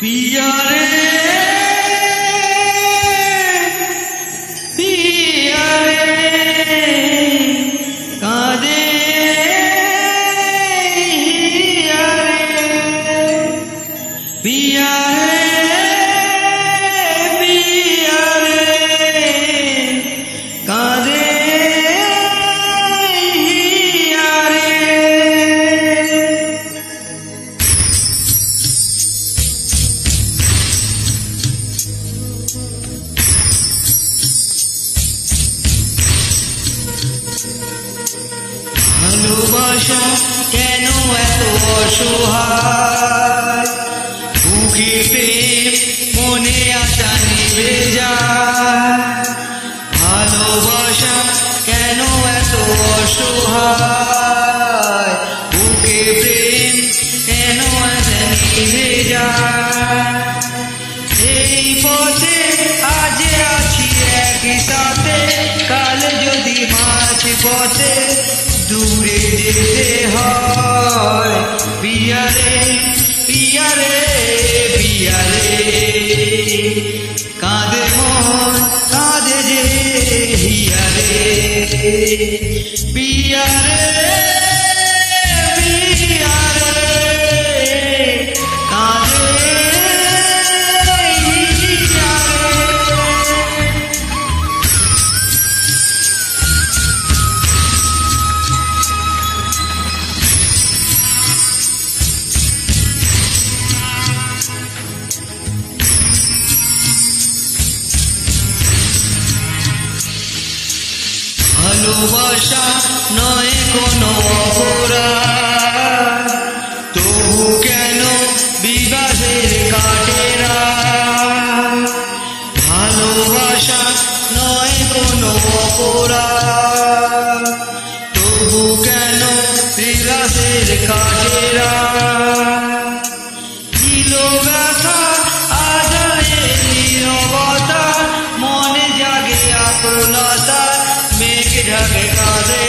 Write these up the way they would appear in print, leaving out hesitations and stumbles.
पिया रे पिया रे कादे पिया रे पिया रे कादे ভালোবাসা কেন এত অসহায় বুকে প্রেম মনে আশা নিভে যায় ভালোবাসা কেন এত অসহায় বুকে প্রেম কেন আশা নিভে যায় এই পথে আজ আছি একই সাথে কাল যদি মাঝ পথে দূরে যেতে হয় পিয়া রে পিয়া রে পিয়া রে কাঁদে মন কাঁদে যে হিয়া রে পিয়া রে পিয়া রে কাঁদে হিয়া রে। ভালোবাসা নয় কোনো অপরাধ তবু কেন বিবাহের কাটেরা ভালোবাসা নয় কোনো অপরাধ তবু কেন বিবাহের কাটেরা দিলো ব্যথা আদায়ে নীরবতা মনে জাগে আকুলতা ঢাকে কাঁদে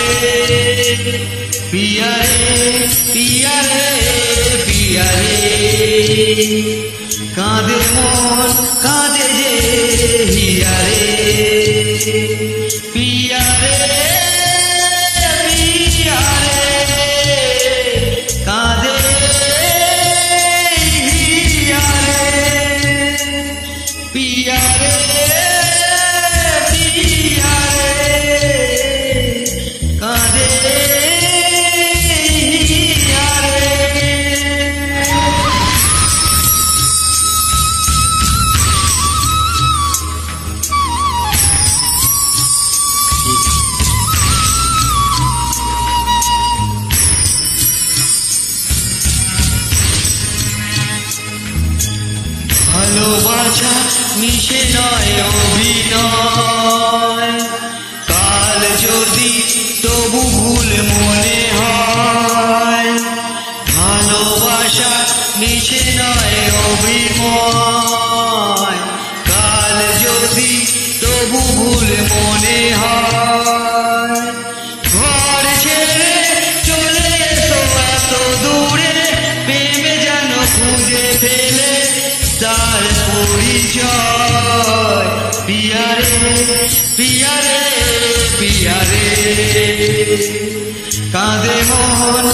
পিয়া রে পিয়া রে পিয়া রে কাঁদে মন কাঁদে যে হিয়া রে পিয়া রে পিয়া রে কাঁদে হিয়া রে পিয়া রে ভালোবাসা মিশে নয় অভিনয় কাল যদি তবু ভুল মনে হয় ভালোবাসা মিশে নয় অভিনয় কাল যদি তবু ভুল মনে হয় ঘর ছেড়ে চলে এসো এত দূরে প্রেমে যেন খুঁজে ফেলে তার পরিচয় পিয়া রে পিয়া রে পিয়া রে কাঁদে মন